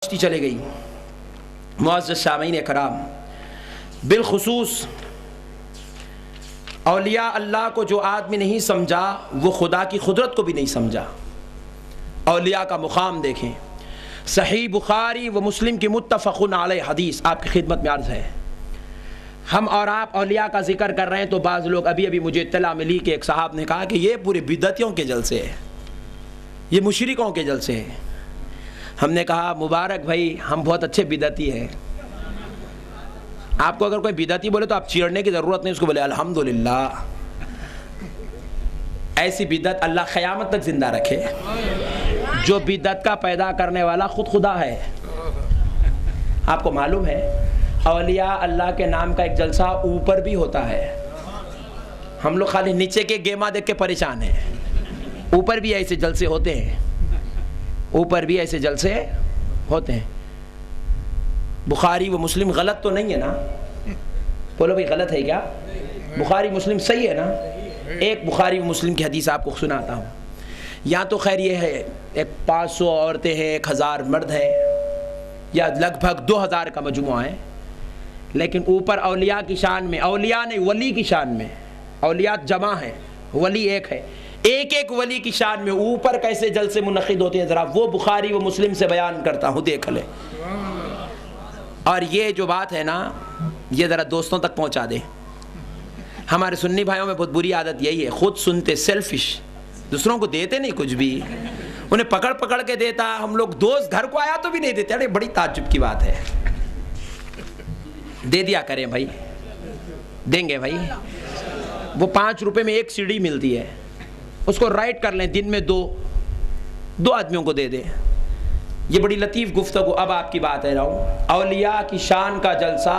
چلے گئی۔ معزز سامعین کرام، بالخصوص اولیاء اللہ کو جو آدمی نہیں سمجھا وہ خدا کی قدرت کو بھی نہیں سمجھا۔ اولیاء کا مقام دیکھیں، صحیح بخاری و مسلم کی متفق علیہ حدیث آپ کی خدمت میں عرض ہے۔ ہم اور آپ اولیاء کا ذکر کر رہے ہیں تو بعض لوگ ابھی مجھے اطلاع ملی کہ ایک صاحب نے کہا کہ یہ پورے بدعتیوں کے جلسے ہے، یہ مشرکوں کے جلسے ہیں۔ ہم نے کہا مبارک بھائی، ہم بہت اچھے بدعتی ہیں۔ آپ کو اگر کوئی بدعتی بولے تو آپ چیڑنے کی ضرورت نہیں، اس کو بولے الحمدللہ۔ ایسی بدعت اللہ قیامت تک زندہ رکھے۔ جو بدعت کا پیدا کرنے والا خود خدا ہے۔ آپ کو معلوم ہے اولیاء اللہ کے نام کا ایک جلسہ اوپر بھی ہوتا ہے۔ ہم لوگ خالی نیچے کے گیما دیکھ کے پریشان ہیں، اوپر بھی ایسے جلسے ہوتے ہیں، اوپر بھی ایسے جلسے ہوتے ہیں۔ بخاری و مسلم غلط تو نہیں ہے نا؟ بولو بھائی غلط ہے کیا؟ بخاری مسلم صحیح ہے نا؟ ایک بخاری و مسلم کی حدیث آپ کو سناتا ہوں۔ یا تو خیر یہ ہے ایک 500 عورتیں ہیں، 1000 مرد ہیں، یا لگ بھگ 2000 کا مجموعہ ہے، لیکن اوپر اولیاء کی شان میں، اولیاء نہیں ولی کی شان میں، اولیاء جمع ہیں، ولی ایک ہے، ایک ولی کی شان میں اوپر کیسے جلسے منعقد ہوتے ہیں، ذرا وہ بخاری و مسلم سے بیان کرتا ہوں، دیکھ لے۔ اور یہ جو بات ہے نا، یہ ذرا دوستوں تک پہنچا دے۔ ہمارے سنی بھائیوں میں بہت بری عادت یہی ہے، خود سنتے، سیلفش، دوسروں کو دیتے نہیں کچھ بھی، انہیں پکڑ کے دیتا۔ ہم لوگ دوست گھر کو آیا تو بھی نہیں دیتے۔ ارے بڑی تعجب کی بات ہے، دے دیا کریں بھائی، دیں گے بھائی۔ وہ 5 روپے میں ایک سیڑھی ملتی ہے، اس کو رائٹ کر لیں، دن میں دو آدمیوں کو دے دیں۔ یہ بڑی لطیف گفتگو۔ اب آپ کی بات ہے اولیاء کی شان کا جلسہ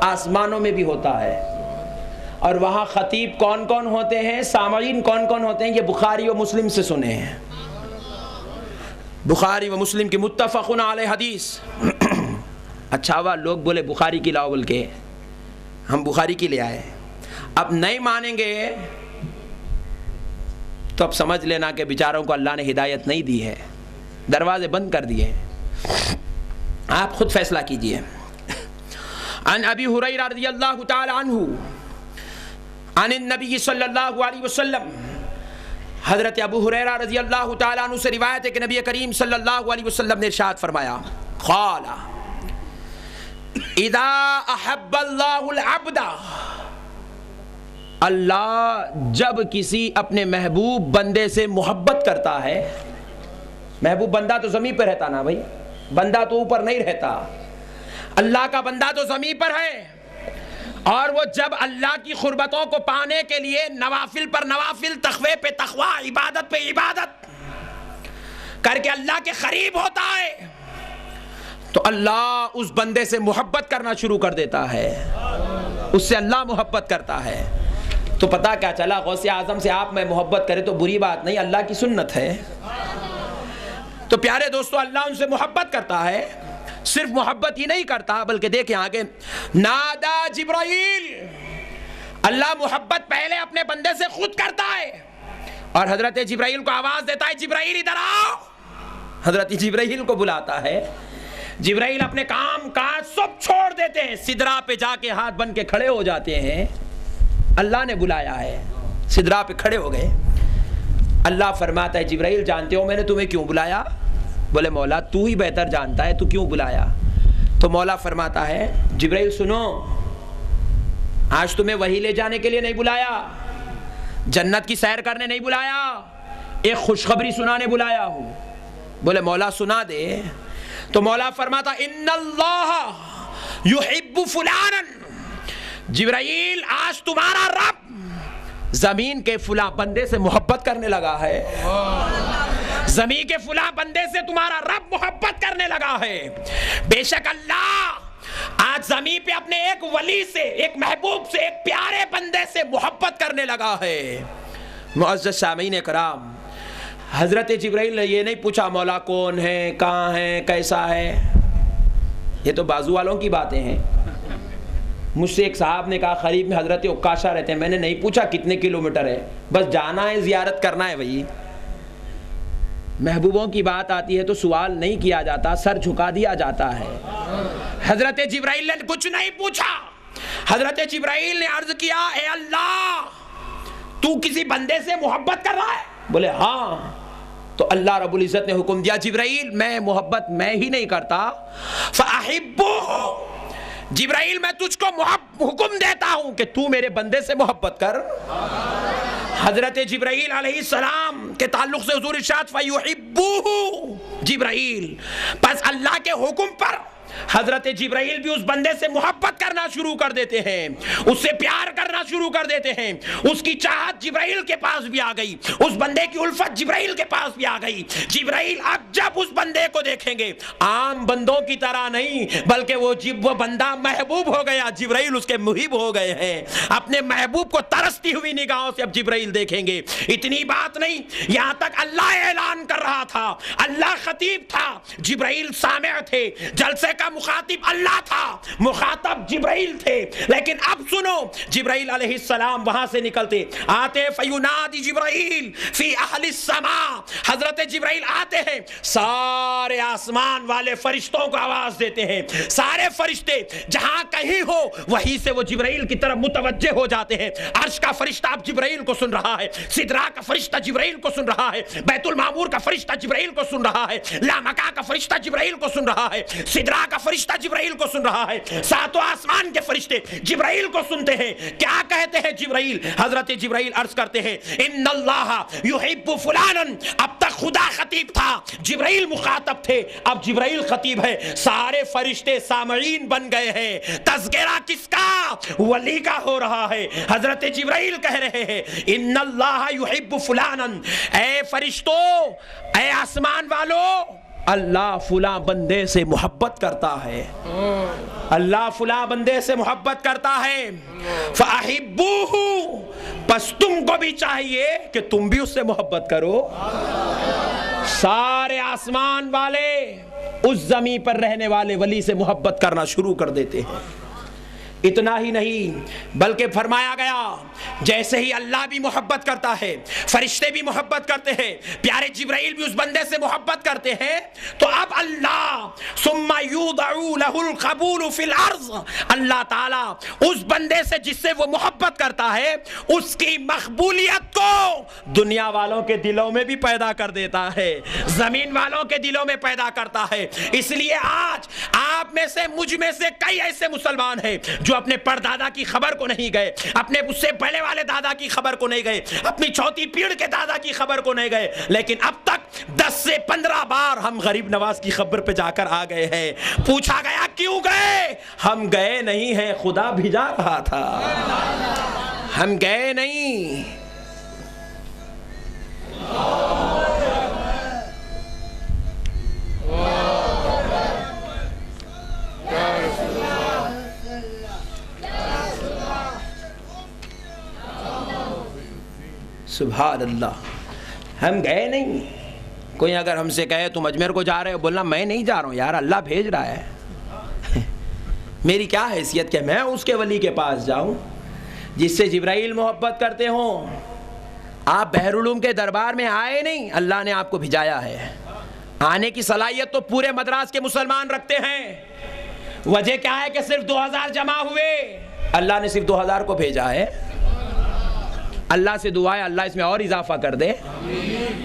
آسمانوں میں بھی ہوتا ہے، اور وہاں خطیب کون کون ہوتے ہیں، سامعین کون کون ہوتے ہیں، یہ بخاری و مسلم سے سنے ہیں۔ بخاری و مسلم کی متفق علیہ حدیث۔ اچھا ہوا لوگ بولے بخاری کی لاؤ، بول کے ہم بخاری کی لے آئے۔ اب نہیں مانیں گے تو اب سمجھ لینا کہ بیچاروں کو اللہ نے ہدایت نہیں دی ہے، دروازے بند کر دیے۔ آپ خود فیصلہ کیجئے۔ عن ابی ہریرہ رضی اللہ تعالی عنہ عن النبی صلی اللہ علیہ وسلم، حضرت ابو ہریرہ رضی اللہ تعالی عنہ سے روایت ہے کہ نبی کریم صلی اللہ علیہ وسلم نے ارشاد فرمایا، قال اذا احب اللہ العبد، اللہ جب کسی اپنے محبوب بندے سے محبت کرتا ہے، محبوب بندہ تو زمین پر رہتا نا بھائی، بندہ تو اوپر نہیں رہتا، اللہ کا بندہ تو زمین پر ہے، اور وہ جب اللہ کی قربتوں کو پانے کے لیے نوافل پر نوافل، تقوی پہ تقوی، عبادت پہ عبادت کر کے اللہ کے قریب ہوتا ہے، تو اللہ اس بندے سے محبت کرنا شروع کر دیتا ہے، اس سے اللہ محبت کرتا ہے۔ تو پتہ کیا چلا، غوث اعظم سے آپ میں محبت کرے تو بری بات نہیں، اللہ کی سنت ہے۔ تو پیارے دوستو، اللہ ان سے محبت کرتا ہے، صرف محبت ہی نہیں کرتا بلکہ دیکھیں آگے، نادا جبرائیل، اللہ محبت پہلے اپنے بندے سے خود کرتا ہے، اور حضرت جبرائیل کو آواز دیتا ہے، جبرائیل ادھر آؤ۔ حضرت جبرائیل کو بلاتا ہے، جبرائیل اپنے کام کاج سب چھوڑ دیتے ہیں، سدرا پہ جا کے ہاتھ بن کے کھڑے ہو جاتے ہیں، اللہ نے بلایا ہے، سدرا پہ کھڑے ہو گئے۔ اللہ فرماتا ہے جبرائیل جانتے ہو میں نے تمہیں کیوں بلایا؟ بولے مولا تو ہی بہتر جانتا ہے، تو کیوں بلایا؟ تو مولا فرماتا ہے جبرائیل سنو، آج تمہیں وحی لے جانے کے لیے نہیں بلایا، جنت کی سیر کرنے نہیں بلایا، ایک خوشخبری سنانے بلایا ہوں۔ بولے مولا سنا دے۔ تو مولا فرماتا ان اللہ یحب فلانا، جبرائیل آج تمہارا رب زمین کے فلاں بندے سے محبت کرنے لگا ہے، زمین کے فلاں بندے سے تمہارا رب محبت کرنے لگا ہے۔ بے شک اللہ آج زمین پہ اپنے ایک ولی سے، ایک محبوب سے، ایک پیارے بندے سے محبت کرنے لگا ہے۔ معزز سامعین کرام، حضرت جبرائیل نے یہ نہیں پوچھا مولا کون ہے، کہاں ہے، کیسا ہے، یہ تو بازو والوں کی باتیں ہیں۔ مجھ سے ایک صاحب نے کہا قریب میں حضرت عکاشہ رہتے ہیں، میں نے نہیں پوچھا کتنے کلومیٹر ہے، بس جانا ہے، زیارت کرنا ہے بھائی، محبوبوں کی بات آتی ہے تو سوال نہیں کیا جاتا، سر جھکا دیا جاتا ہے۔ حضرت جبرائیل نے کچھ نہیں پوچھا، حضرت جبرائیل نے عرض کیا اے اللہ تو کسی بندے سے محبت کر رہا ہے؟ بولے ہاں۔ تو اللہ رب العزت نے حکم دیا جبرائیل میں محبت میں ہی نہیں کرتا، فَأَحِبُّهُ، جبرائیل میں تجھ کو حکم دیتا ہوں کہ تو میرے بندے سے محبت کر۔ حضرت جبرائیل علیہ السلام کے تعلق سے حضور ارشاد فَيُحِبُّهُ جبرائیل، پس اللہ کے حکم پر حضرت جبرائیل بھی اس بندے سے محبت کرنا شروع کر دیتے ہیں، اس سے پیار کرنا شروع کر دیتے ہیں، اس کی چاہت جبرائیل کے پاس بھی آ گئی، اس بندے کی الفت جبرائیل کے پاس بھی آ گئی۔ جبرائیل اب جب اس بندے کو دیکھیں گے عام بندوں کی طرح نہیں، بلکہ وہ بندہ محبوب ہو گیا، جبرائیل اس کے محب ہو گئے ہیں، اپنے محبوب کو ترستی ہوئی نگاہوں سے اب جبرائیل دیکھیں گے۔ اتنی بات نہیں، یہاں تک اللہ اعلان کر رہا تھا، اللہ خطیب تھا، جبرائیل سامع تھے، جلسے کا مخاطب اللہ تھا، مخاطب جبرائیل تھے، لیکن اب سنو جبرائیل علیہ السلام وہاں سے نکلتے آتے، فینادی جبرائیل فی اہل السماء، حضرت جبرائیل آتے ہیں، سارے آسمان والے فرشتوں کو آواز دیتے ہیں، سارے فرشتے جہاں کہیں ہو وہیں سے وہ جبرائیل کی طرف متوجہ ہو جاتے ہیں۔ عرش کا فرشتہ اب جبرائیل کو سن رہا ہے، سدرا کا فرشتہ جبرائیل کو سن رہا ہے، بیت المعمور کا فرشتہ جبرائیل کو سن رہا ہے، لامکہ کا فرشتہ جبرائیل کو سن رہا ہے، سدرا کا فرشتہ جبرائیل کو سن رہا ہے، ساتوں آسمان کے فرشتے جبرائیل کو سنتے ہیں۔ کیا کہتے ہیں جبرائیل؟ حضرت جبرائیل عرض کرتے ہیں ان اللہ یحب فلانا، اب تک خدا خطیب تھا، جبرائیل مخاطب تھے، اب جبرائیل خطیب ہے، سارے فرشتے سامعین بن گئے ہیں۔ تذکرہ کس کا؟ ولی کا ہو رہا ہے۔ حضرت جبرائیل کہہ رہے ہیں ان اللہ یحب فلانا، اے فرشتو، اے آسمان والو، اللہ فلاں بندے سے محبت کرتا ہے، اللہ فلاں بندے سے محبت کرتا ہے، فَأَحِبُّوهُ، پس تم کو بھی چاہیے کہ تم بھی اس سے محبت کرو۔ سارے آسمان والے اس زمین پر رہنے والے ولی سے محبت کرنا شروع کر دیتے ہیں۔ اتنا ہی نہیں بلکہ فرمایا گیا جیسے ہی اللہ بھی محبت کرتا ہے، فرشتے بھی محبت کرتے ہیں، پیارے جبرائیل بھی اس بندے سے محبت کرتے ہیں، تو اب اللہ ثم یوضع له القبول فی الارض، اللہ تعالیٰ اس بندے سے جس سے وہ محبت کرتا ہے اس کی مقبولیت کو دنیا والوں کے دلوں میں بھی پیدا کر دیتا ہے، زمین والوں کے دلوں میں پیدا کرتا ہے۔ اس لیے آج آپ میں سے مجھ میں سے کئی ایسے مسلمان ہیں جو اپنے پردادا کی خبر کو نہیں گئے، اپنے اس سے پہلے والے دادا کی خبر کو نہیں گئے، اپنی چوتھی پیڑھ کے دادا کی خبر کو نہیں گئے، لیکن اب تک 10 سے 15 بار ہم غریب نواز کی خبر پہ جا کر آ گئے ہیں۔ پوچھا گیا کیوں گئے؟ ہم گئے نہیں ہیں، خدا بھیجا رہا تھا، ہم گئے نہیں۔ سبحان اللہ، ہم گئے نہیں۔ کوئی اگر ہم سے کہے تم اجمیر کو جا رہے ہو، بولنا میں نہیں جا رہا ہوں یار، اللہ بھیج رہا ہے، میری کیا حیثیت کہ میں اس کے ولی کے پاس جاؤں جس سے جبرائیل محبت کرتے ہوں۔ آپ بحر العلوم کے دربار میں آئے نہیں، اللہ نے آپ کو بھیجایا ہے۔ آنے کی صلاحیت تو پورے مدراس کے مسلمان رکھتے ہیں، وجہ کیا ہے کہ صرف 2000 جمع ہوئے، اللہ نے صرف 2000 کو بھیجا ہے۔ اللہ سے دعا ہے اللہ اس میں اور اضافہ کر دے،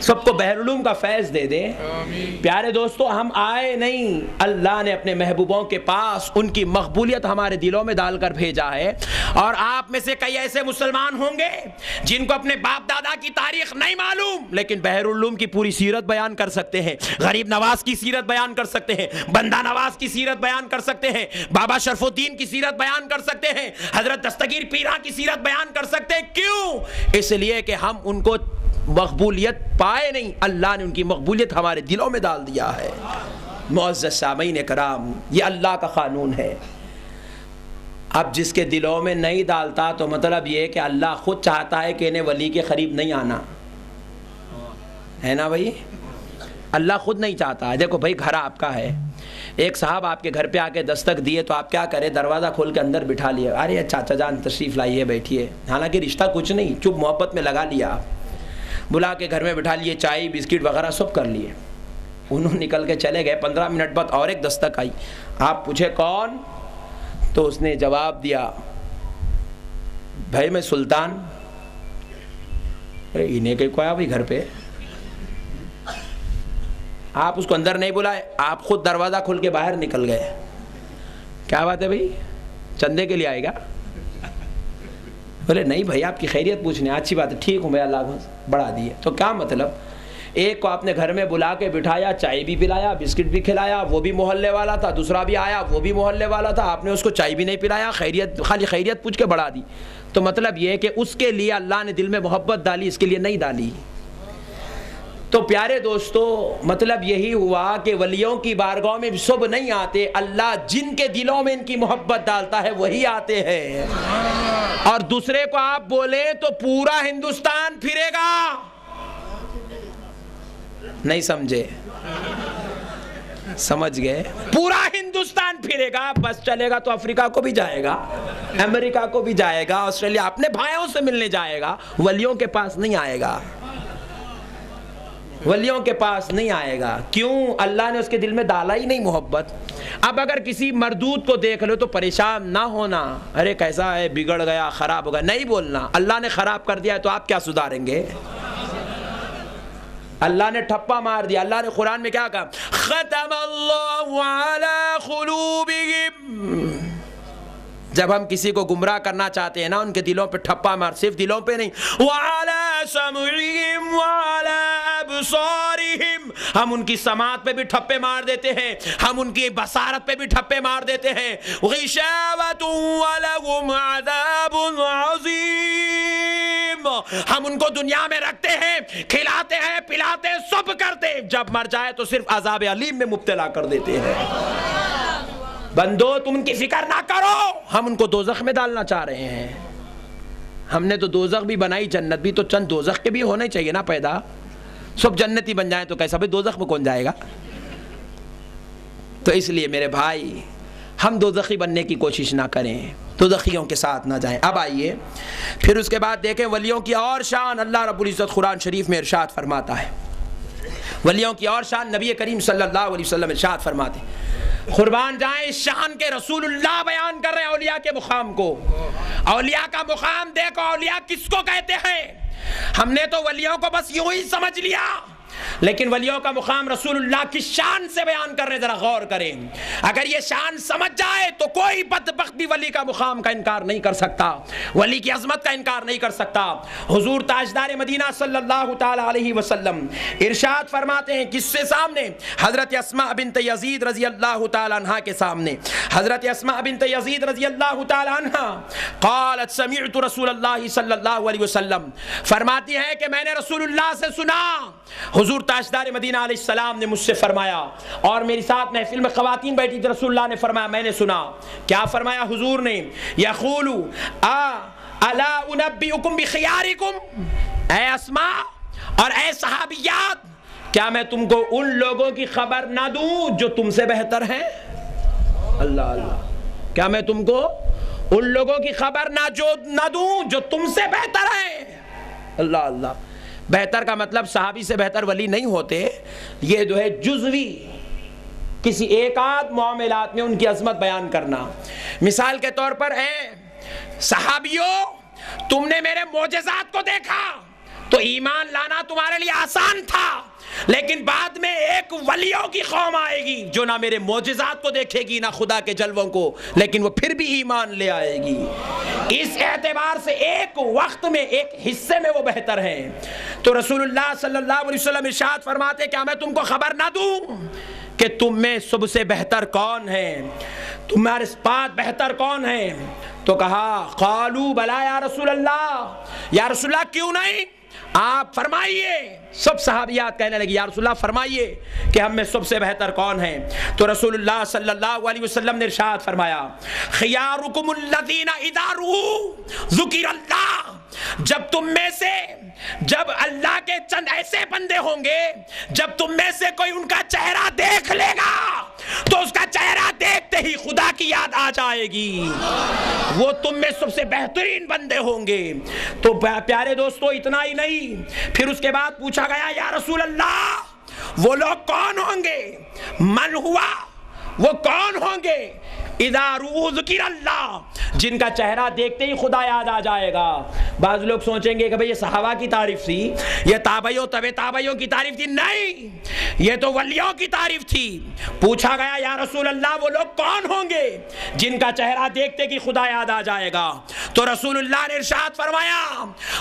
سب کو بحر العلوم کا فیض دے دے۔ پیارے دوستو، ہم آئے نہیں، اللہ نے اپنے محبوبوں کے پاس ان کی مقبولیت ہمارے دلوں میں ڈال کر بھیجا ہے۔ اور آپ میں سے کئی ایسے مسلمان ہوں گے جن کو اپنے باپ دادا کی تاریخ نہیں معلوم، لیکن بحر العلوم کی پوری سیرت بیان کر سکتے ہیں، غریب نواز کی سیرت بیان کر سکتے ہیں، بندہ نواز کی سیرت بیان کر سکتے ہیں، بابا شرف الدین کی سیرت بیان کر سکتے ہیں، حضرت دستگیر پیرا کی سیرت بیان کر سکتے ہیں۔ کیوں؟ اس لیے کہ ہم ان کو مقبولیت پائے نہیں، اللہ نے ان کی مقبولیت ہمارے دلوں میں ڈال دیا ہے۔ معزز سامعین کرام، یہ اللہ کا قانون ہے۔ اب جس کے دلوں میں نہیں ڈالتا تو مطلب یہ کہ اللہ خود چاہتا ہے کہ انہیں ولی کے قریب نہیں آنا ہے نا بھائی، اللہ خود نہیں چاہتا ہے۔ دیکھو بھائی، گھر آپ کا ہے، ایک صاحب آپ کے گھر پہ آ کے دستک دیے تو آپ کیا کریں؟ دروازہ کھول کے اندر بٹھا لیا، ارے چاچا جان تشریف لائیے، بیٹھیے، حالانکہ رشتہ کچھ نہیں، چپ محبت میں لگا لیا۔ بلا کے گھر میں بٹھا لیے، چائے بسکٹ وغیرہ سب کر لیے. انہوں نکل کے چلے گئے. 15 منٹ بعد اور ایک دستک آئی. آپ پوچھے کون؟ تو اس نے جواب دیا بھائی میں سلطان. انہیں کہ کوئی بھائی گھر پہ. آپ اس کو اندر نہیں بلائے، آپ خود دروازہ کھول کے باہر نکل گئے. کیا بات ہے بھائی، چندے کے لیے آئے گا؟ بولے نہیں بھائی آپ کی خیریت پوچھنے. اچھی بات ہے، ٹھیک ہوں بھائی، اللہ کو بڑھا دیے. تو کیا مطلب، ایک کو آپ نے گھر میں بلا کے بٹھایا، چائے بھی پلایا، بسکٹ بھی کھلایا، وہ بھی محلے والا تھا، دوسرا بھی آیا وہ بھی محلے والا تھا، آپ نے اس کو چائے بھی نہیں پلایا، خیریت خالی خیریت پوچھ کے بڑھا دی. تو مطلب یہ ہے کہ اس کے لیے اللہ نے دل میں محبت ڈالی، اس کے لیے نہیں ڈالی. تو پیارے دوستو، مطلب یہی ہوا کہ ولیوں کی بارگاہ میں سب نہیں آتے، اللہ جن کے دلوں میں ان کی محبت ڈالتا ہے وہی آتے ہیں. اور دوسرے کو آپ بولیں تو پورا ہندوستان پھرے گا. نہیں سمجھے؟ سمجھ گئے؟ پورا ہندوستان پھرے گا. بس چلے گا تو افریقہ کو بھی جائے گا، امریکہ کو بھی جائے گا، آسٹریلیا، اپنے بھائیوں سے ملنے جائے گا. ولیوں کے پاس نہیں آئے گا. ولیوں کے پاس نہیں آئے گا. کیوں؟ اللہ نے اس کے دل میں ڈالا ہی نہیں محبت. اب اگر کسی مردود کو دیکھ لو تو پریشان نہ ہونا، ارے کیسا ہے، بگڑ گیا، خراب ہو گیا، نہیں بولنا. اللہ نے خراب کر دیا ہے تو آپ کیا سدھاریں گے؟ اللہ نے ٹھپا مار دیا. اللہ نے قرآن میں کیا کہا؟ ختم اللہ علی قلوبہم. جب ہم کسی کو گمراہ کرنا چاہتے ہیں نا، ان کے دلوں پہ ٹھپا مار، صرف دلوں پہ نہیں، وعلی سمعہم وعلی ابصارہم، ہم ان کی سماعت پہ بھی ٹھپے مار دیتے ہیں، ہم ان کی بصارت پہ بھی ٹھپے مار دیتے ہیں. غشاوۃ ولہم عذاب عظیم، ہم ان کو دنیا میں رکھتے ہیں، کھلاتے ہیں، پلاتے ہیں، سب کرتے ہیں، جب مر جائے تو صرف عذاب علیم میں مبتلا کر دیتے ہیں. بندو تم ان کی فکر نہ کرو، ہم ان کو دوزخ میں ڈالنا چاہ رہے ہیں. ہم نے تو دوزخ بھی بنائی، جنت بھی، تو چند دوزخ کے بھی ہونے چاہیے نا پیدا. سب جنتی بن جائیں تو کیسا بھائی دوزخ میں کون جائے گا؟ تو اس لیے میرے بھائی ہم دوزخی بننے کی کوشش نہ کریں، دوزخیوں کے ساتھ نہ جائیں. اب آئیے پھر اس کے بعد دیکھیں ولیوں کی اور شان. اللہ رب العزت قرآن شریف میں ارشاد فرماتا ہے، ولیوں کی اور شان نبی کریم صلی اللہ علیہ وسلم ارشاد فرماتے ہیں. قربان جائیں اس شان کے رسول اللہ بیان کر رہے ہیں اولیاء کے مقام کو. اولیاء کا مقام دیکھو، اولیاء کس کو کہتے ہیں؟ ہم نے تو ولیوں کو بس یوں ہی سمجھ لیا، لیکن ولیوں کا مقام رسول اللہ کی شان سے بیان کر رہے. ذرا غور کریں، اگر یہ شان سمجھ جائے تو کوئی بدبخت بھی ولی کا مقام کا انکار نہیں کر سکتا، ولی کی عظمت کا انکار نہیں کر سکتا. حضور تاجدار مدینہ صلی اللہ تعالی علیہ وسلم ارشاد فرماتے ہیں، کس سے سامنے؟ حضرت اسماء بنت یزید رضی اللہ تعالی عنہا کے سامنے. حضرت اسماء بنت یزید رضی اللہ تعالی عنہا قالت سمعت رسول اللہ صلی اللہ علیہ وسلم، فرماتی ہے کہ میں نے رسول اللہ سے سنا. حضور تاجدار مدینہ علیہ السلام نے مجھ سے فرمایا، اور میری ساتھ محفل میں خواتین بیٹھی تھی، رسول اللہ نے فرمایا، میں نے سنا. کیا فرمایا حضور نے؟ یقول الا انبئکم بخیارکم، اے اسماء اور اے صحابیات، کیا میں تم کو ان لوگوں کی خبر نہ دوں جو تم سے بہتر ہیں؟ اللہ اللہ، کیا میں تم کو ان لوگوں کی خبر نہ دوں جو تم سے بہتر ہیں؟ اللہ اللہ. بہتر کا مطلب صحابی سے بہتر ولی نہیں ہوتے، یہ جو ہے جزوی کسی ایک آدھ معاملات میں ان کی عظمت بیان کرنا. مثال کے طور پر، اے صحابیوں تم نے میرے معجزات کو دیکھا تو ایمان لانا تمہارے لیے آسان تھا، لیکن بعد میں ایک ولیوں کی قوم آئے گی جو نہ میرے معجزات کو دیکھے گی نہ خدا کے جلووں کو، لیکن وہ پھر بھی ایمان لے آئے گی. اس اعتبار سے ایک وقت میں ایک حصے میں وہ بہتر ہیں. تو رسول اللہ صلی اللہ علیہ وسلم ارشاد فرماتے، کیا میں تم کو خبر نہ دوں کہ تم میں سب سے بہتر کون ہے، تمہارے پاس بہتر کون ہے؟ تو کہا قالوا بلا یا رسول اللہ، یا رسول اللہ کیوں نہیں، آپ فرمائیے. سب صحابیات کہنے لگی، یا رسول اللہ فرمائیے کہ ہم میں سب سے بہتر کون ہیں. تو رسول اللہ صلی اللہ علیہ وسلم نے ارشاد فرمایا، خیارکم الذین اذا رؤوا ذکر اللہ، جب اللہ کے چند ایسے بندے ہوں گے، جب تم میں سے کوئی ان کا چہرہ دیکھ لے گا تو اس کا چہرہ دیکھتے ہی خدا کی یاد آ جائے گی، وہ تم میں سب سے بہترین بندے ہوں گے۔ تو پیارے دوستو اتنا ہی نہیں، پھر اس کے بعد پوچھا گیا یا رسول اللہ وہ لوگ کون ہوں گے؟ من ہوا، وہ کون ہوں گے؟ اذا رؤوا ذکر اللہ، جن کا چہرہ دیکھتے ہی خدا یاد آ جائے گا۔ بعض لوگ سوچیں گے کہ بھئی یہ صحابہ کی تعریف تھی، یہ تابعیوں طبع تابعیوں کی تعریف تھی، نہیں، یہ تو ولیوں کی تعریف تھی۔ پوچھا گیا یا رسول اللہ وہ لوگ کون ہوں گے جن کا چہرہ دیکھتے کہ خدا یاد آ جائے گا؟ تو رسول اللہ نے ارشاد فرمایا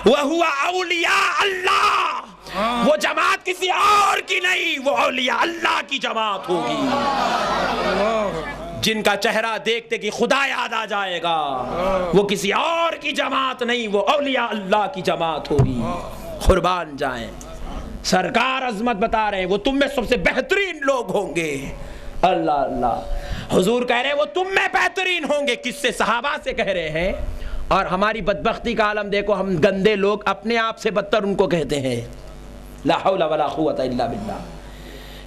وَهُوَ أَوْلِيَاءُ اللَّهِ، وہ جماعت کسی اور کی نہیں، وہ اولیاء اللہ کی جماعت ہوگی۔ جن کا چہرہ دیکھتے کہ خدا یاد آ جائے گا، وہ کسی اور کی جماعت نہیں، وہ اولیاء اللہ کی جماعت ہوگی۔ قربان جائیں، سرکار عظمت بتا رہے ہیں وہ تم میں سب سے بہترین لوگ ہوں گے۔ اللہ اللہ، حضور کہہ رہے ہیں وہ تم میں بہترین ہوں گے، کس سے؟ صحابہ سے کہہ رہے ہیں۔ اور ہماری بدبختی کا عالم دیکھو، ہم گندے لوگ اپنے آپ سے بدتر ان کو کہتے ہیں۔ لا حول ولا قوت الا باللہ۔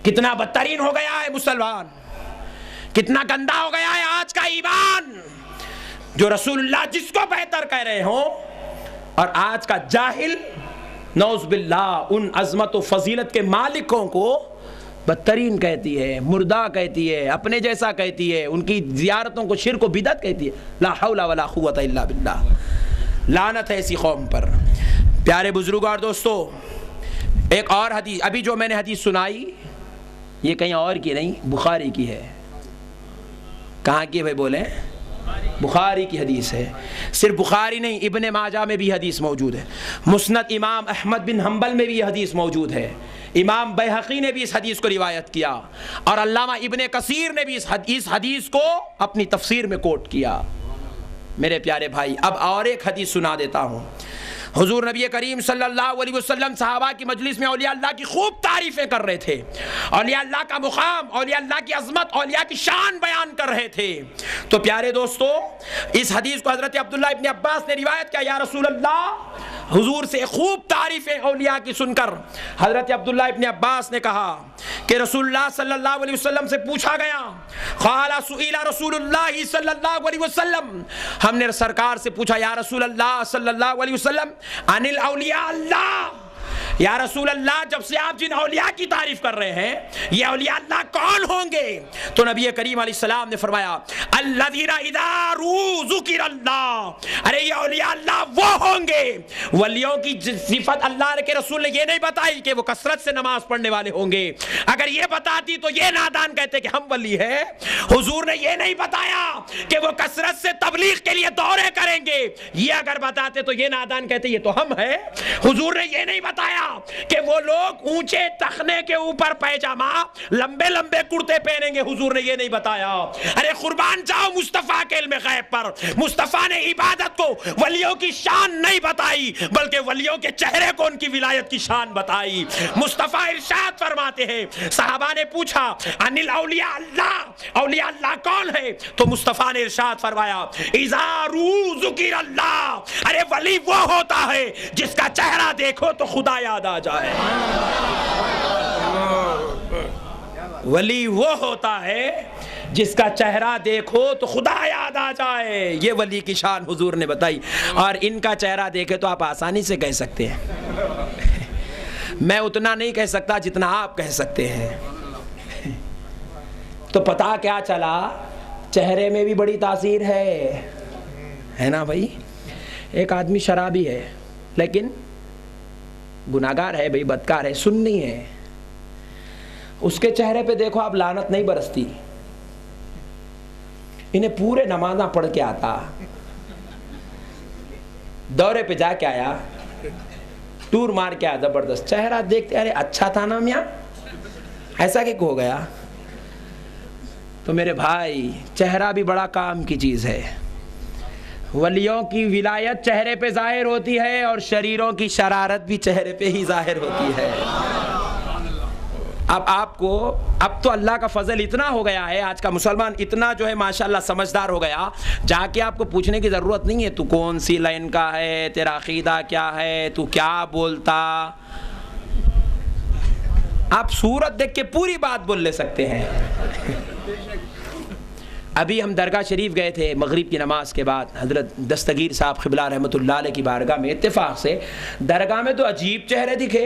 کتنا بدترین ہو گیا ہے مسلمان، کتنا گندا ہو گیا ہے آج کا ایمان، جو رسول اللہ جس کو بہتر کہہ رہے ہوں، اور آج کا جاہل نعوذ باللہ ان عظمت و فضیلت کے مالکوں کو بدترین کہتی ہے، مردہ کہتی ہے، اپنے جیسا کہتی ہے، ان کی زیارتوں کو شرک و بدعت کہتی ہے۔ لا حول ولا قوت الا باللہ، لعنت ہے ایسی قوم پر۔ پیارے بزرگوں اور دوستو، ایک اور حدیث، ابھی جو میں نے حدیث سنائی یہ کہیں اور کی نہیں، بخاری کی ہے۔ کہاں کی بھائی بولیں؟ بخاری کی حدیث ہے۔ صرف بخاری نہیں، ابن ماجہ میں بھی حدیث موجود ہے، مسند امام احمد بن حنبل میں بھی یہ حدیث موجود ہے، امام بیہقی نے بھی اس حدیث کو روایت کیا، اور علامہ ابن کثیر نے بھی اس حدیث کو اپنی تفسیر میں کوٹ کیا۔ میرے پیارے بھائی، اب اور ایک حدیث سنا دیتا ہوں۔ حضور نبی کریم صلی اللہ علیہ وسلم صحابہ کی مجلس میں اولیاء اللہ کی خوب تعریفیں کر رہے تھے، اولیاء اللہ کا مقام، اولیاء اللہ کی عظمت، اولیاء کی شان بیان کر رہے تھے۔ تو پیارے دوستو، اس حدیث کو حضرت عبداللہ ابن عباس نے روایت کیا، یا رسول اللہ، حضور سے خوب تعریفیں اولیاء کی سن کر حضرت عبداللہ ابن عباس نے کہا کہ رسول اللہ صلی اللہ علیہ وسلم سے پوچھا گیا، قال سئل رسول اللہ صلی اللہ علیہ وسلم، ہم نے سرکار سے پوچھا یا رسول اللہ صلی اللہ علیہ وسلم عن الاولیاء اللہ، یا رسول اللہ جب سے آپ جن اولیاء کی تعریف کر رہے ہیں یہ اولیاء اللہ کون ہوں گے؟ تو نبی کریم علیہ السلام نے فرمایا الذین اذا رؤوا ذکر اللہ، ارے یہ اولیاء اللہ وہ ہوں گے۔ ولیوں کی صفت اللہ کے رسول نے یہ نہیں بتائی کہ وہ کثرت سے نماز پڑھنے والے ہوں گے، اگر یہ بتاتی تو یہ نادان کہتے کہ ہم ولی ہیں۔ حضور نے یہ نہیں بتایا کہ وہ کثرت سے تبلیغ کے لیے دورے کریں گے، یہ اگر بتاتے تو یہ نادان کہتے یہ تو ہم ہیں۔ حضور نے یہ نہیں بتایا کہ وہ لوگ اونچے تخنے کے اوپر پیجامہ لمبے لمبے کرتے پہنیں گے، حضور نے یہ نہیں بتایا۔ ارے قربان جاؤ مصطفیٰ کے علم غیب پر، مصطفیٰ نے عبادت کو ولیوں کی شان نہیں بتائی بلکہ ولیوں کے چہرے کو ان کی ولایت کی شان بتائی۔ مصطفیٰ ارشاد فرماتے ہیں، صحابہ نے پوچھا ان الاولیاء اللہ، اولیاء اللہ کون ہے؟ تو مصطفیٰ نے ارشاد فرمایا اذا رؤوا ذکر اللہ، ارے ولی وہ ہوتا ہے جس کا چہرہ دیکھو تو خدا یاد آ جائے۔ ولی وہ ہوتا ہے جس کا چہرہ دیکھو تو خدا یاد آ جائے، یہ ولی کی شان حضور نے بتائی۔ اور ان کا چہرہ دیکھے تو آپ آسانی سے کہہ سکتے ہیں، میں اتنا نہیں کہہ سکتا جتنا آپ کہہ سکتے ہیں۔ تو پتا کیا چلا، چہرے میں بھی بڑی تاثیر ہے نا بھائی۔ ایک آدمی شرابی ہے لیکن گناہگار ہے بھائی، بدکار ہے، سنی ہے، اس کے چہرے پہ دیکھو آپ لعنت نہیں برستی۔ انہیں پورے نمازاں پڑھ کے آتا، دورے پہ جا کے آیا، ٹور مار کے آیا، زبردست چہرہ دیکھتے ارے اچھا تھا نا میاں، ایسا کہ ہو گیا۔ تو میرے بھائی، چہرہ بھی بڑا کام کی چیز ہے۔ ولیوں کی ولایت چہرے پہ ظاہر ہوتی ہے اور شریروں کی شرارت بھی چہرے پہ ہی ظاہر ہوتی ہے۔ اب آپ کو، اب تو اللہ کا فضل اتنا ہو گیا ہے، آج کا مسلمان اتنا جو ہے ماشاءاللہ سمجھدار ہو گیا، جا کے آپ کو پوچھنے کی ضرورت نہیں ہے تو کون سی لائن کا ہے، تیرا عقیدہ کیا ہے، تو کیا بولتا، آپ صورت دیکھ کے پوری بات بول لے سکتے ہیں۔ ابھی ہم درگاہ شریف گئے تھے مغرب کی نماز کے بعد، حضرت دستگیر صاحب قبلہ رحمۃ اللہ علیہ کی بارگاہ میں، اتفاق سے درگاہ میں تو عجیب چہرے دکھے،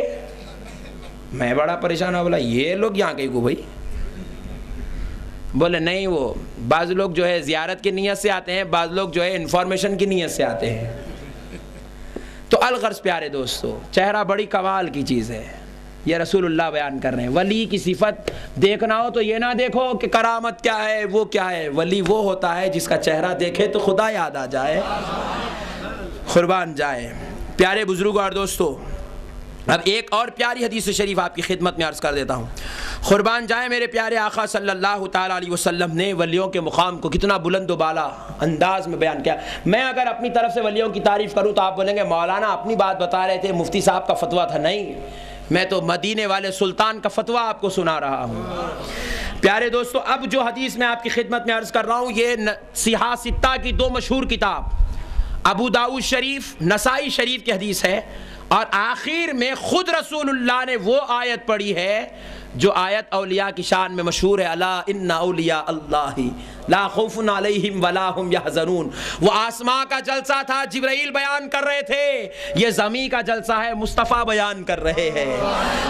میں بڑا پریشان ہوا، بولا یہ لوگ یہاں کہیں کو بھائی؟ بولے نہیں، وہ بعض لوگ جو ہے زیارت کی نیت سے آتے ہیں، بعض لوگ جو ہے انفارمیشن کی نیت سے آتے ہیں۔ تو الغرض پیارے دوستو، چہرہ بڑی کمال کی چیز ہے، یہ رسول اللہ بیان کر رہے ہیں۔ ولی کی صفت دیکھنا ہو تو یہ نہ دیکھو کہ کرامت کیا ہے، وہ کیا ہے، ولی وہ ہوتا ہے جس کا چہرہ دیکھے تو خدا یاد آ جائے، قربان جائے۔ پیارے بزرگوں اور دوستو، اب ایک اور پیاری حدیث شریف آپ کی خدمت میں عرض کر دیتا ہوں۔ قربان جائے میرے پیارے آقا صلی اللہ تعالیٰ علیہ وسلم نے ولیوں کے مقام کو کتنا بلند و بالا انداز میں بیان کیا۔ میں اگر اپنی طرف سے ولیوں کی تعریف کروں تو آپ بولیں گے مولانا اپنی بات بتا رہے تھے، مفتی صاحب کا فتویٰ تھا۔ نہیں، میں تو مدینے والے سلطان کا فتویٰ آپ کو سنا رہا ہوں۔ پیارے دوستو، اب جو حدیث میں آپ کی خدمت میں عرض کر رہا ہوں، یہ صحاح ستہ کی دو مشہور کتاب ابو داؤد شریف، نسائی شریف کی حدیث ہے، اور آخر میں خود رسول اللہ نے وہ آیت پڑھی ہے جو آیت اولیاء کی شان میں مشہور ہے، الا ان اولیاء اللہ لا خوف علیہم ولا ہم یحزنون۔ وہ آسماں کا جلسہ تھا، جبرائیل بیان کر رہے تھے، یہ زمین کا جلسہ ہے، مصطفیٰ بیان کر رہے ہیں۔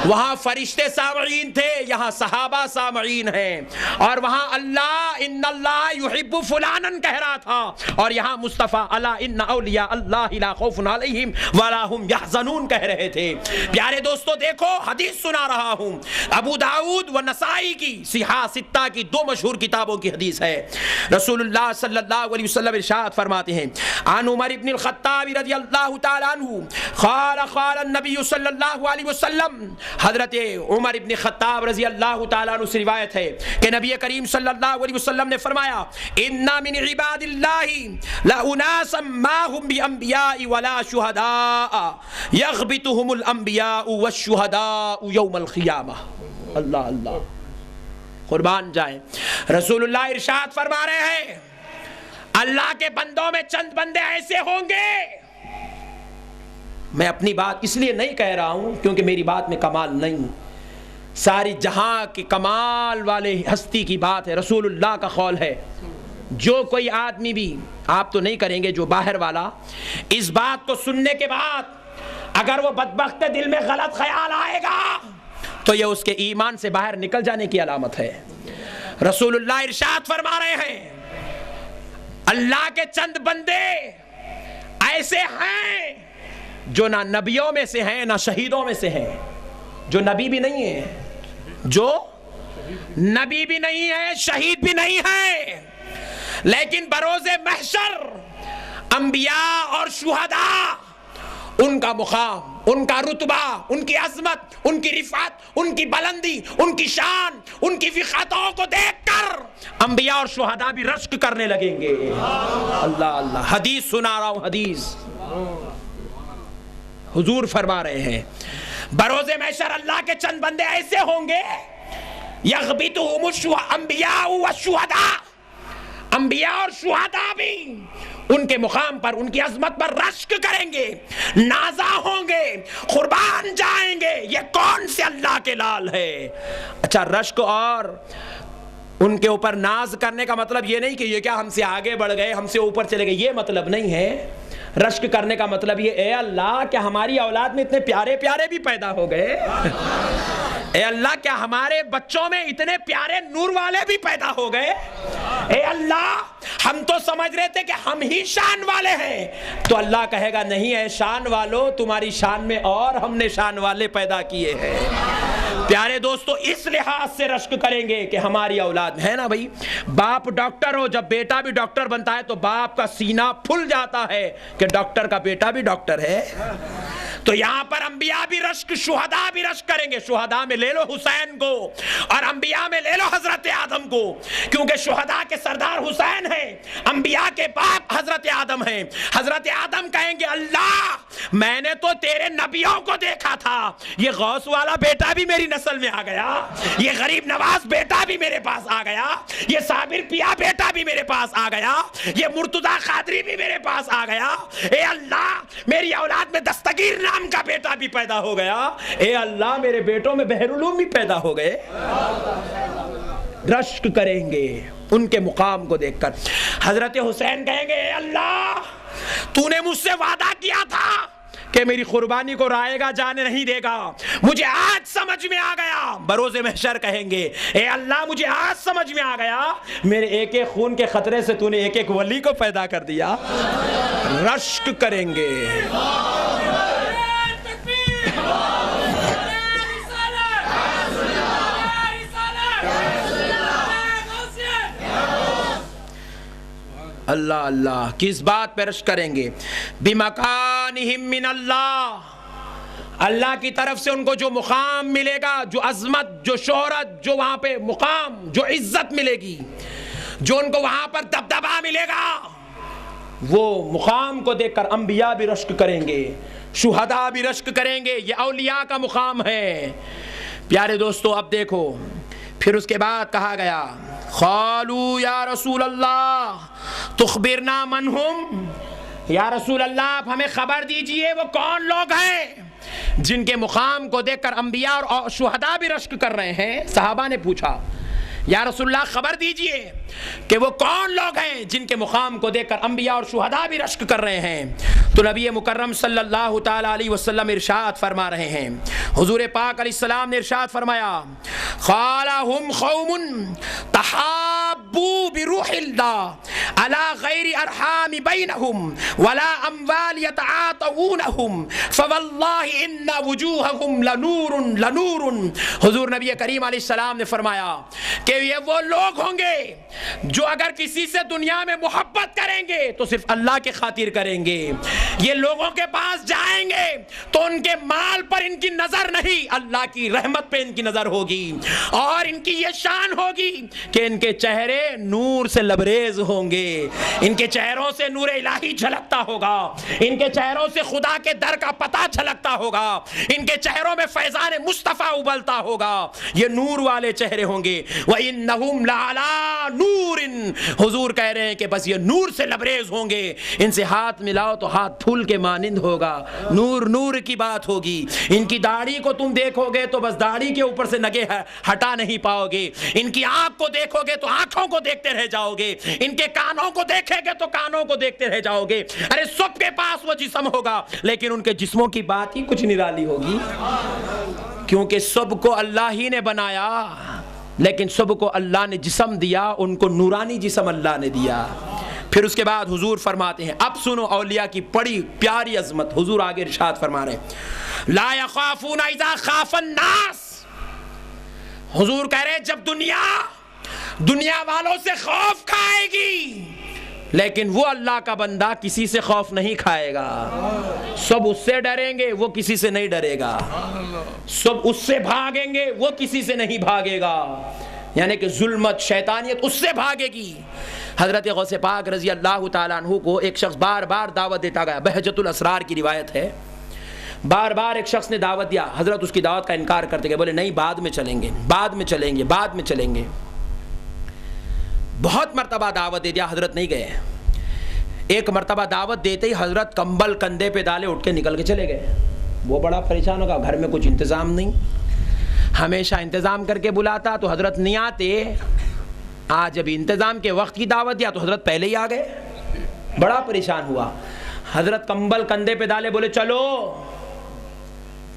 وہاں فرشتے سامعین تھے، یہاں صحابہ سامعین ہیں، اور وہاں اللہ ان اللہ یحب فلانا کہہ رہا تھا، اور یہاں مصطفیٰ الا ان اولیاء اللہ لا خوف علیہم ولا ہم یحزنون کہہ رہے تھے۔ پیارے دوستو دیکھو، حدیث سنا رہا ہوں، ابو داؤد و نسائی کی صحاح ستہ کی دو مشہور کتابوں کی حدیث ہے۔ رسول اللہ صلی اللہ علیہ وسلم ارشاد فرماتے ہیں، عن عمر بن الخطاب رضی اللہ تعالی عنہ قال قال النبی صلی اللہ علیہ وسلم، حضرت عمر بن خطاب رضی اللہ تعالی عنہ سے روایت ہے کہ نبی کریم صلی اللہ علیہ وسلم نے فرمایا، ان من عباد اللہ لاناسا ما هم بانبیاء ولا شہداء یغبطهم الانبیاء والشہداء یوم القیامہ۔ اللہ اللہ، قربان جائیں، رسول اللہ ارشاد فرما رہے ہیں، اللہ کے بندوں میں چند بندے ایسے ہوں گے، میں اپنی بات اس لیے نہیں کہہ رہا ہوں کیونکہ میری بات میں کمال نہیں، ساری جہاں کی کمال والے ہستی کی بات ہے، رسول اللہ کا قول ہے۔ جو کوئی آدمی بھی، آپ تو نہیں کریں گے، جو باہر والا اس بات کو سننے کے بعد اگر وہ بدبخت دل میں غلط خیال آئے گا تو یہ اس کے ایمان سے باہر نکل جانے کی علامت ہے۔ رسول اللہ ارشاد فرما رہے ہیں، اللہ کے چند بندے ایسے ہیں جو نہ نبیوں میں سے ہیں نہ شہیدوں میں سے ہیں، جو نبی بھی نہیں ہیں، جو نبی بھی نہیں ہے، شہید بھی نہیں ہے، لیکن بروز محشر انبیاء اور شہداء ان کا مقام، ان کا رتبہ، ان کی عظمت، ان کی رفعت، ان کی بلندی، ان کی شان، ان کی وقاروں کو دیکھ کر انبیاء اور شہداء بھی رشک کرنے لگیں گے۔ اللہ اللہ، حدیث سنا رہا ہوں، حدیث حضور فرما رہے ہیں، بروز محشر اللہ کے چند بندے ایسے ہوں گے، یغبطہم الانبیاء والشہداء، انبیاء اور شہداء بھی ان کے مقام پر، ان کی عظمت پر رشک کریں گے، نازا ہوں گے، قربان جائیں گے، یہ کون سے اللہ کے لال ہے۔ اچھا، رشک اور ان کے اوپر ناز کرنے کا مطلب یہ نہیں کہ یہ کیا ہم سے آگے بڑھ گئے، ہم سے اوپر چلے گئے، یہ مطلب نہیں ہے۔ رشک کرنے کا مطلب یہ، اے اللہ کیا ہماری اولاد میں اتنے پیارے پیارے بھی پیدا ہو گئے، اے اللہ کیا ہمارے بچوں میں اتنے پیارے نور والے بھی پیدا ہو گئے، اے اللہ ہم تو سمجھ رہے تھے کہ ہم ہی شان والے ہیں، تو اللہ کہے گا نہیں ہے شان والو، تمہاری شان میں اور ہم نے شان والے پیدا کیے ہیں۔ پیارے دوستو، اس لحاظ سے رشک کریں گے کہ ہماری اولاد ہے نا بھائی، باپ ڈاکٹر ہو، جب بیٹا بھی ڈاکٹر بنتا ہے تو باپ کا سینہ پھول جاتا ہے کہ ڈاکٹر کا بیٹا بھی ڈاکٹر ہے۔ تو یہاں پر انبیاء بھی رشک، شہداء بھی رشک کریں گے۔ شہداء میں لے لو حسین کو، اور انبیاء میں لے لو حضرت آدم کو، کیونکہ شہداء کے سردار حسین ہیں، انبیاء کے باپ حضرت آدم ہیں۔ حضرت آدم کہیں گے اللہ میں نے تو تیرے نبیوں کو دیکھا تھا، یہ غوث والا بیٹا بھی میری نسل میں آ گیا، یہ غریب نواز بیٹا بھی میرے پاس آ گیا، یہ صابر پیا بیٹا بھی میرے پاس آ گیا، یہ مرتضی قادری بھی میرے پاس آ گیا، اے اللہ میری اولاد میں دستگیر نام کا بیٹا بھی پیدا ہو گیا، اے اللہ میرے بیٹوں میں بحر العلوم بھی پیدا ہو گئے۔ رشک کریں گے، ان کے مقام کو دیکھ کر۔ حضرت حسین کہیں گے اے اللہ تو نے مجھ سے وعدہ کیا تھا کہ میری قربانی کو رائے گا جانے نہیں دے گا، مجھے آج سمجھ میں آ گیا۔ بروز محشر کہیں گے اے اللہ مجھے آج سمجھ میں آ گیا، میرے ایک ایک خون کے خطرے سے تو نے ایک ایک ولی کو پیدا کر دیا۔ رشک کریں گے۔ اللہ اللہ کس بات پہ رشک کریں گے؟ بِمَكَانِهِم مِّنَ اللہ، اللہ کی طرف سے ان کو جو مقام ملے گا، جو عظمت، جو شہرت، جو وہاں پہ مقام، جو عزت ملے گی، جو ان کو وہاں پر دبدبہ ملے گا، وہ مقام کو دیکھ کر انبیاء بھی رشک کریں گے، شہداء بھی رشک کریں گے۔ یہ اولیاء کا مقام ہے۔ پیارے دوستو اب دیکھو پھر اس کے بعد کہا گیا قالوا یا رسول اللہ تخبرنا من ہم، یا رسول اللہ آپ ہمیں خبر دیجئے وہ کون لوگ ہیں جن کے مقام کو دیکھ کر انبیاء اور شہداء بھی رشک کر رہے ہیں۔ صحابہ نے پوچھا یا رسول اللہ خبر دیجئے کہ وہ کون لوگ ہیں جن کے مقام کو دیکھ کر انبیاء اور شہداء بھی رشک کر رہے ہیں۔ تو نبی مکرم صلی اللہ تعالی علیہ وسلم ارشاد فرما رہے ہیں، حضور پاک علیہ السلام نے ارشاد فرمایا قال هم قوم تحابوا بروح اللہ على غیر ارحام بینهم ولا اموال یتعاطونهم فواللہ ان وجوہهم لنور۔ حضور نبی کریم علیہ السلام نے فرمایا کہ یہ وہ لوگ ہوں گے جو اگر کسی سے دنیا میں محبت کریں گے تو صرف اللہ کے خاطر کریں گے۔ یہ لوگوں کے پاس جائیں گے تو ان کے مال پر ان کی نظر نہیں، اللہ کی رحمت پہ ان کی نظر ہوگی، اور ان کی یہ شان ہوگی کہ ان کے چہرے نور سے لبریز ہوں گے، ان کے چہروں سے نور الہی جھلکتا ہوگا، ان کے چہروں سے خدا کے در کا پتہ جھلکتا ہوگا، ان کے چہروں میں فیضان مصطفیٰ ابلتا ہوگا، یہ نور والے چہرے ہوں گے۔ وَإِنَّهُمْ لَعَلَىٰ نُورٍ، حضور کہہ رہے ہیں کہ بس یہ نور سے لبریز ہوں گے، ان سے ہاتھ ملاؤ تو ہاتھ پھول کے مانند ہوگا، نور نور کی بات ہوگی۔ ان کی داڑھی کو تم دیکھو گے تو بس داڑھی کے اوپر سے نگے ہٹا نہیں پاؤ گے، ان کی آنکھ کو دیکھو گے تو آنکھوں کو دیکھتے رہ جاؤ گے، ان کے کانوں کو دیکھیں گے تو کانوں کو دیکھتے رہ جاؤ گے۔ ارے سب کے پاس وہ جسم ہوگا لیکن ان کے جسموں کی بات ہی کچھ نرالی ہوگی، کیونکہ سب کو اللہ ہی نے بنایا، لیکن سب کو اللہ نے جسم دیا، ان کو نورانی جسم اللہ نے دیا۔ پھر اس کے بعد حضور فرماتے ہیں اب سنو اولیاء کی بڑی پیاری عظمت۔ حضور آگے ارشاد فرما رہے ہیں لا یخافون اذا خاف الناس، حضور کہہ رہے ہیں جب دنیا والوں سے خوف کھائے گی، لیکن وہ اللہ کا بندہ کسی سے خوف نہیں کھائے گا، سب اس سے ڈریں گے وہ کسی سے نہیں ڈرے گا، سب اس سے بھاگیں گے وہ کسی سے نہیں بھاگے گا، یعنی کہ ظلمت شیطانیت اس سے بھاگے گی۔ حضرت غوث پاک رضی اللہ تعالیٰ عنہ کو ایک شخص بار بار دعوت دیتا گیا، بہجت الاسرار کی روایت ہے، بار بار ایک شخص نے دعوت دیا، حضرت اس کی دعوت کا انکار کرتے گئے، بولے نہیں بعد میں چلیں گے، بعد میں چلیں گے، بعد میں چلیں گے۔ بہت مرتبہ دعوت دے دیا، حضرت نہیں گئے۔ ایک مرتبہ دعوت دیتے ہی حضرت کمبل کندھے پہ ڈالے اٹھ کے نکل کے چلے گئے۔ وہ بڑا پریشان ہوگا، گھر میں کچھ انتظام نہیں، ہمیشہ انتظام کر کے بلاتا تو حضرت نہیں آتے، آج ابھی انتظام کے وقت کی دعوت دیا تو حضرت پہلے ہی آ گئے، بڑا پریشان ہوا۔ حضرت کمبل کندھے پہ ڈالے بولے چلو،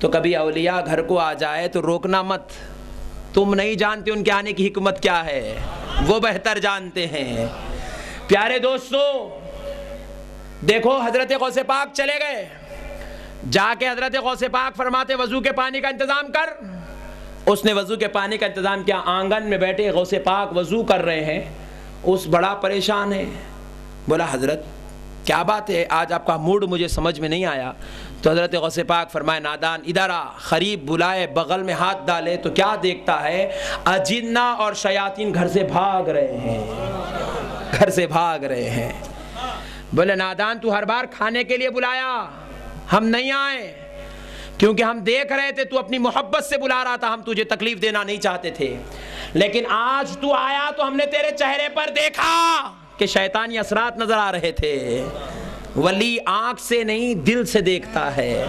تو کبھی اولیاء گھر کو آ جائے تو روکنا مت، تم نہیں جانتے ان کے آنے کی حکمت کیا ہے، وہ بہتر جانتے ہیں۔ پیارے دوستو دیکھو حضرت غوث پاک چلے گئے، جا کے حضرت غوث پاک فرماتے وضو کے پانی کا انتظام کر، اس نے وضو کے پانی کا انتظام کیا، آنگن میں بیٹھے غوث پاک وضو کر رہے ہیں، اس بڑا پریشان ہے، بولا حضرت کیا بات ہے آج آپ کا موڈ مجھے سمجھ میں نہیں آیا، تو حضرت غوث پاک فرمائے نادان ادھر آ، قریب بلائے، بغل میں ہاتھ ڈالے تو کیا دیکھتا ہے، اجنہ اور شیاطین گھر سے بھاگ رہے ہیں، گھر سے بھاگ رہے ہیں۔ بولے نادان تو ہر بار کھانے کے لیے بلایا، ہم نہیں آئے کیونکہ ہم دیکھ رہے تھے تو اپنی محبت سے بلا رہا تھا، ہم تجھے تکلیف دینا نہیں چاہتے تھے، لیکن آج تو آیا تو ہم نے تیرے چہرے پر دیکھا کہ شیطانی اثرات نظر آ رہے تھے۔ ولی آنکھ سے نہیں دل سے دیکھتا ہے،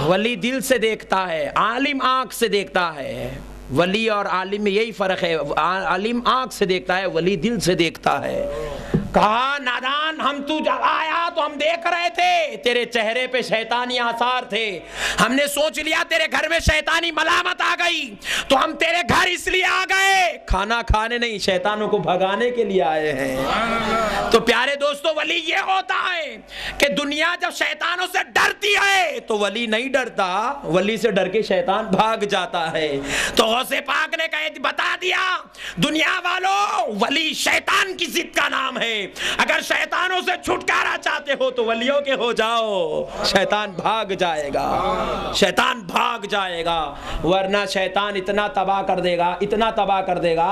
ولی دل سے دیکھتا ہے، عالم آنکھ سے دیکھتا ہے۔ ولی اور عالم میں یہی فرق ہے، عالم آنکھ سے دیکھتا ہے، ولی دل سے دیکھتا ہے۔ کہا نادان، ہم تو جب آیا تو ہم دیکھ رہے تھے تیرے چہرے پہ شیطانی آثار تھے، ہم نے سوچ لیا تیرے گھر میں شیطانی ملامت آ گئی تو ہم تیرے گھر اس لیے آ گئے، کھانا کھانے نہیں، شیطانوں کو بھگانے کے لیے آئے ہیں۔ تو پیارے دوستو، ولی یہ ہوتا ہے کہ دنیا جب شیطانوں سے ڈرتی ہے تو ولی نہیں ڈرتا، ولی سے ڈر کے شیطان بھاگ جاتا ہے۔ تو غوث پاک نے بتا دیا دنیا والوں، ولی شیطان کی ضد کا نام ہے، اگر شیطانوں سے چھٹکارا چاہتے ہو تو ولیوں کے ہو جاؤ، شیطان بھاگ جائے گا، شیطان بھاگ جائے گا، ورنہ شیطان اتنا تباہ کر دے گا، اتنا تباہ کر دے گا،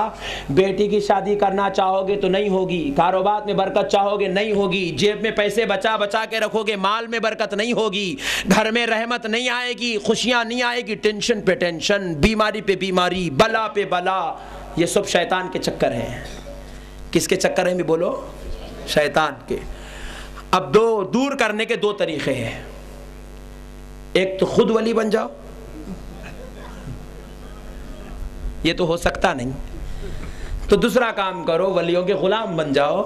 بیٹی کی شادی کرنا چاہو گے تو نہیں ہوگی، کاروبار میں برکت چاہو گے نہیں ہوگی، جیب میں پیسے بچا بچا کے رکھو گے مال میں برکت نہیں ہوگی، گھر میں رحمت نہیں آئے گی، خوشیاں نہیں آئے گی، ٹینشن پہ ٹینشن، بیماری پہ بیماری، بلا پہ بلا، یہ سب شیطان کے چکر ہیں۔ کس کے چکر ہیں بھی بولو؟ شیطان کے۔ اب دور کرنے کے دو طریقے ہیں، ایک تو خود ولی بن جاؤ، یہ تو ہو سکتا نہیں، تو دوسرا کام کرو، ولیوں کے غلام بن جاؤ،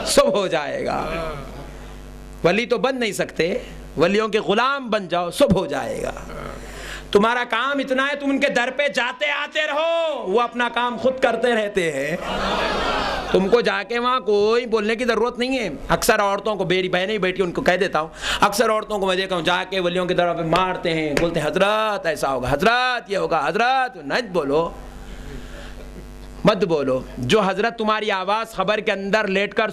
سب ہو جائے گا۔ ولی تو بن نہیں سکتے، ولیوں کے غلام بن جاؤ، سب ہو جائے گا۔ تمہارا کام اتنا ہے، تم ان کے در پہ جاتے آتے رہو، وہ اپنا کام خود کرتے رہتے ہیں، تم کو جا کے وہاں کوئی بولنے کی ضرورت نہیں ہے۔ اکثر عورتوں کو، میری بہنیں بیٹی ان کو کہہ دیتا ہوں، اکثر عورتوں کو میں دیکھا ہوں جا کے ولیوں کے در پہ مارتے ہیں، بولتے ہیں حضرت ایسا ہوگا، حضرت یہ ہوگا، حضرت مت بولو، مت بولو۔ جو حضرت تمہاری آواز خبر کے اندر لیٹ کر